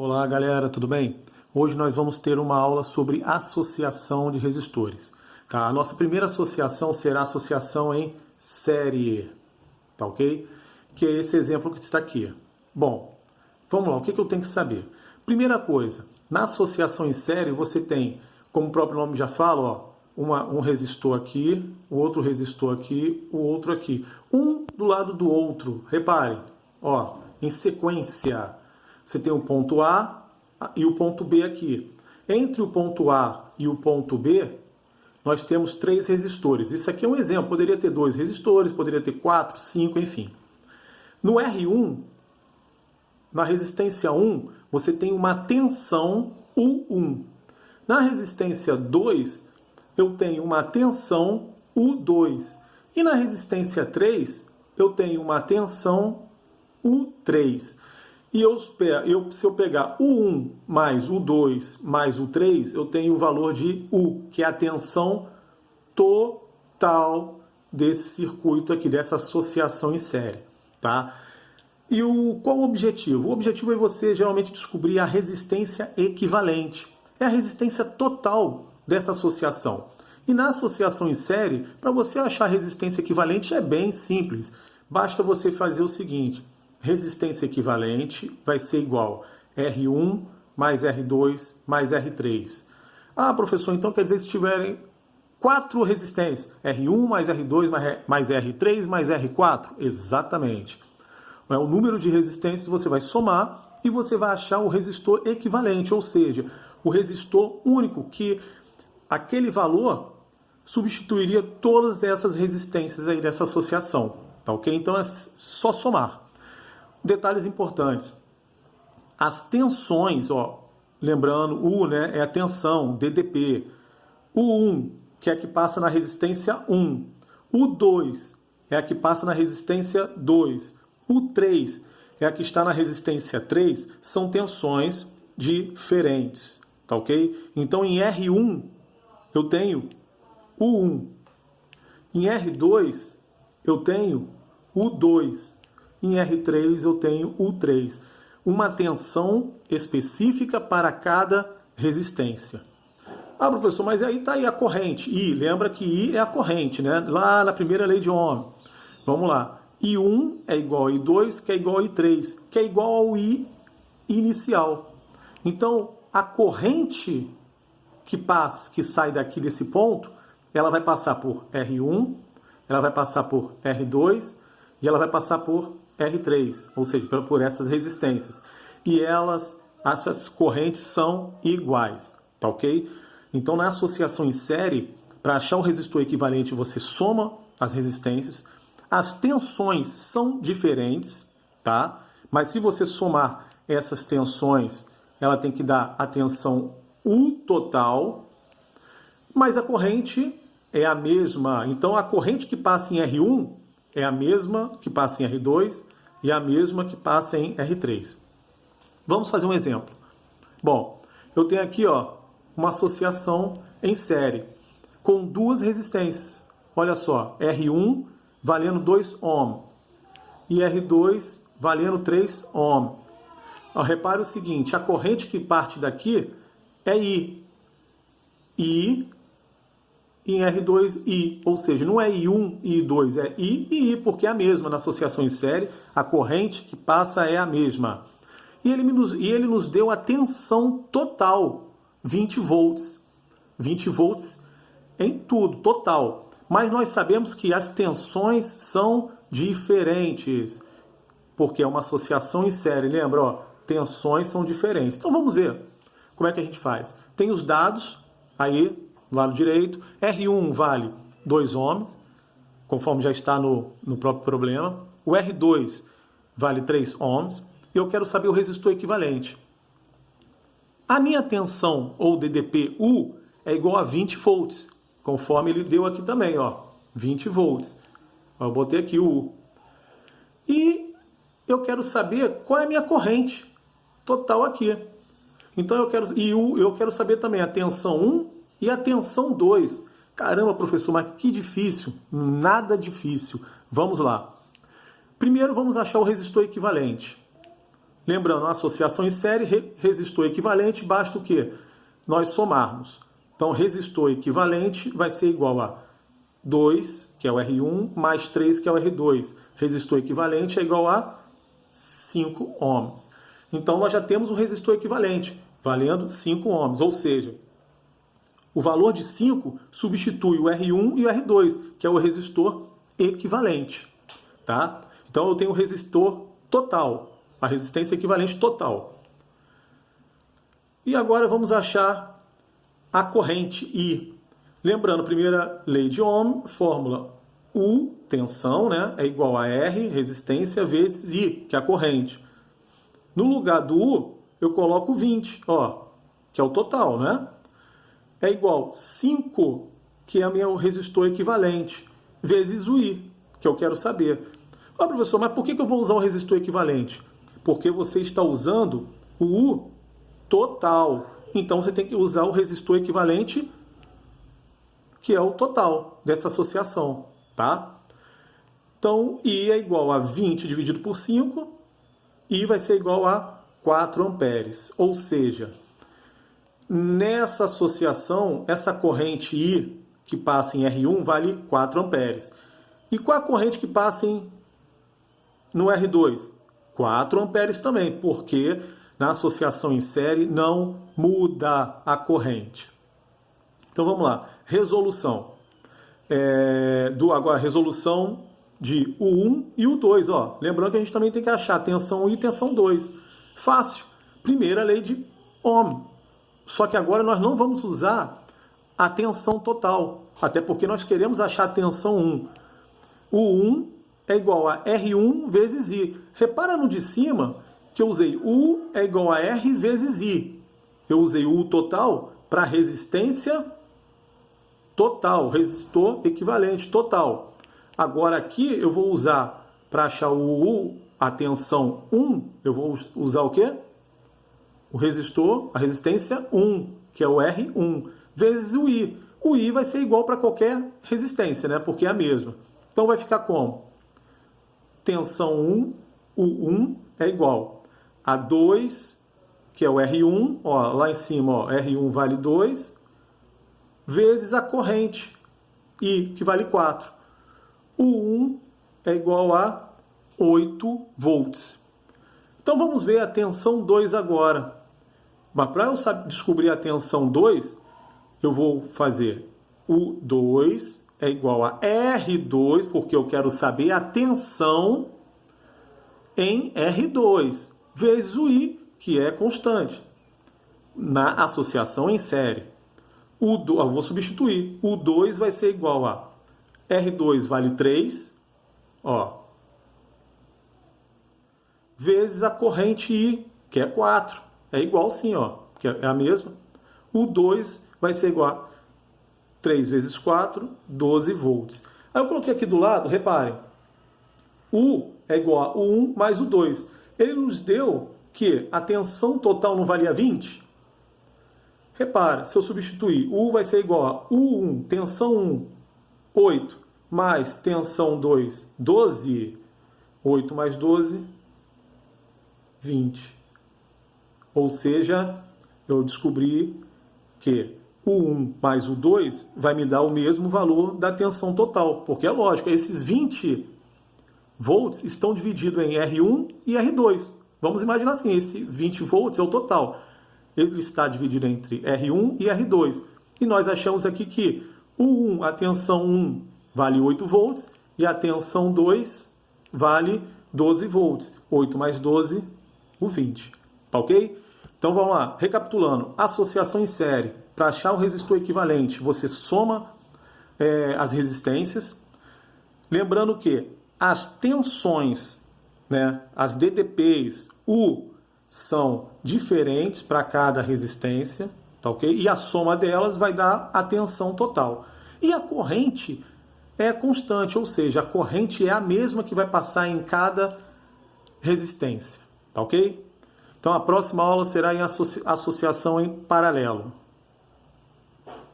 Olá galera, tudo bem? Hoje nós vamos ter uma aula sobre associação de resistores. Tá? A nossa primeira associação será a associação em série, tá ok? Que é esse exemplo que está aqui. Bom, vamos lá, o que eu tenho que saber? Primeira coisa, na associação em série você tem, como o próprio nome já fala, ó, um resistor aqui, o outro resistor aqui, o outro aqui. Um do lado do outro, reparem, ó, em sequência. Você tem o ponto A e o ponto B aqui. Entre o ponto A e o ponto B, nós temos 3 resistores. Isso aqui é um exemplo. Poderia ter 2 resistores, poderia ter 4, 5, enfim. No R1, na resistência 1, você tem uma tensão U1. Na resistência 2, eu tenho uma tensão U2. E na resistência 3, eu tenho uma tensão U3. E se eu pegar U1 mais U2 mais U3, eu tenho o valor de U, que é a tensão total desse circuito aqui, dessa associação em série. Tá? E qual o objetivo? O objetivo é você geralmente descobrir a resistência equivalente. É a resistência total dessa associação. E na associação em série, para você achar a resistência equivalente é bem simples. Basta você fazer o seguinte: resistência equivalente vai ser igual R1 mais R2 mais R3. Ah, professor, então quer dizer que se tiverem 4 resistências, R1 mais R2 mais R3 mais R4? Exatamente. É o número de resistências que você vai somar e você vai achar o resistor equivalente, ou seja, o resistor único, que aquele valor substituiria todas essas resistências aí dessa associação. Tá ok? Então é só somar. Detalhes importantes. As tensões, ó, lembrando, U, né, é a tensão, DDP. U1, que é a que passa na resistência 1. U2 é a que passa na resistência 2. U3 é a que está na resistência 3. São tensões diferentes, tá ok? Então, em R1, eu tenho U1. Em R2, eu tenho U2. Em R3 eu tenho U3. Uma tensão específica para cada resistência. Ah, professor, mas aí está aí a corrente. I, lembra que I é a corrente, né? Lá na primeira lei de Ohm. Vamos lá. I1 é igual a I2, que é igual a I3, que é igual ao I inicial. Então, a corrente que sai daqui desse ponto, ela vai passar por R1, ela vai passar por R2 e ela vai passar por R3, ou seja, por essas resistências. E essas correntes são iguais, tá ok? Então, na associação em série, para achar o resistor equivalente, você soma as resistências. As tensões são diferentes, tá? Mas se você somar essas tensões, ela tem que dar a tensão U total, mas a corrente é a mesma. Então, a corrente que passa em R1 é a mesma que passa em R2 e a mesma que passa em R3. Vamos fazer um exemplo. Bom, eu tenho aqui, ó, uma associação em série com 2 resistências. Olha só, R1 valendo 2 ohms e R2 valendo 3 ohms. Repare o seguinte, a corrente que parte daqui é I. I em R2, I. Ou seja, não é I1 e I2, é I e I, porque é a mesma. Na associação em série, a corrente que passa é a mesma. E ele nos deu a tensão total, 20 volts. 20 volts em tudo, total. Mas nós sabemos que as tensões são diferentes, porque é uma associação em série. Lembra, ó, tensões são diferentes. Então vamos ver como é que a gente faz. Tem os dados aí, do lado direito. R1 vale 2 ohms, conforme já está no próprio problema. O R2 vale 3 ohms. E eu quero saber o resistor equivalente. A minha tensão, ou DDP, U, é igual a 20 volts, conforme ele deu aqui também, ó, 20 volts. Eu botei aqui o U. E eu quero saber qual é a minha corrente total aqui. Então eu quero saber também a tensão 1 e a tensão 2. Caramba, professor, mas que difícil. Nada difícil. Vamos lá. Primeiro vamos achar o resistor equivalente. Lembrando, a associação em série, resistor equivalente, basta o quê? Nós somarmos. Então, resistor equivalente vai ser igual a 2, que é o R1, mais 3, que é o R2. Resistor equivalente é igual a 5 ohms. Então, nós já temos um resistor equivalente, valendo 5 ohms. Ou seja, o valor de 5 substitui o R1 e o R2, que é o resistor equivalente. Tá? Então, eu tenho o resistor total, a resistência equivalente total. E agora vamos achar a corrente I. Lembrando, primeira lei de Ohm, fórmula U, tensão, né, é igual a R, resistência, vezes I, que é a corrente. No lugar do U, eu coloco 20, ó, que é o total, né? É igual 5, que é o meu resistor equivalente, vezes o I, que eu quero saber. Ó, professor, mas por que eu vou usar o resistor equivalente? Porque você está usando o U total. Então, você tem que usar o resistor equivalente, que é o total dessa associação, tá? Então, I é igual a 20 dividido por 5, I vai ser igual a 4 amperes. Ou seja, nessa associação, essa corrente I que passa em R1 vale 4 amperes. E qual a corrente que passa no R2? 4 amperes também, porque na associação em série não muda a corrente. Então vamos lá, resolução. Agora, resolução de U1 e U2. Ó. Lembrando que a gente também tem que achar tensão 1 e tensão 2. Fácil. Primeira lei de Ohm. Só que agora nós não vamos usar a tensão total, até porque nós queremos achar a tensão 1. U1 é igual a R1 vezes I. Repara no de cima que eu usei U é igual a R vezes I. Eu usei U total para resistência total, resistor equivalente total. Agora aqui eu vou usar, para achar o U, a tensão 1, eu vou usar o quê? O resistor, a resistência 1, que é o R1, vezes o I. O I vai ser igual para qualquer resistência, né? Porque é a mesma. Então vai ficar como? Tensão 1, U1 é igual a 2, que é o R1, ó, lá em cima, ó, R1 vale 2, vezes a corrente I, que vale 4. U1 é igual a 8 volts. Então vamos ver a tensão 2 agora. Mas para eu descobrir a tensão 2, eu vou fazer U2 é igual a R2, porque eu quero saber a tensão em R2, vezes o I, que é constante, na associação em série. Eu vou substituir. U2 vai ser igual a R2 vale 3, ó, vezes a corrente I, que é 4. É igual sim, ó, que é a mesma. U2 vai ser igual a 3 vezes 4, 12 volts. Aí eu coloquei aqui do lado, reparem, U é igual a U1 mais U2. Ele nos deu que a tensão total não valia 20? Repara, se eu substituir, U vai ser igual a U1, tensão 1, 8, mais tensão 2, 12. 8 mais 12, 20. Ou seja, eu descobri que o 1 mais o 2 vai me dar o mesmo valor da tensão total. Porque é lógico, esses 20 volts estão divididos em R1 e R2. Vamos imaginar assim, esse 20 volts é o total. Ele está dividido entre R1 e R2. E nós achamos aqui que o 1, a tensão 1 vale 8 volts e a tensão 2 vale 12 volts. 8 mais 12, o 20. Tá ok? Então vamos lá, recapitulando. Associação em série. Para achar o resistor equivalente, você soma as resistências. Lembrando que as tensões, né, as DTPs, U, são diferentes para cada resistência, tá ok? E a soma delas vai dar a tensão total. E a corrente é constante, ou seja, a corrente é a mesma que vai passar em cada resistência, tá ok? Então a próxima aula será em associação em paralelo.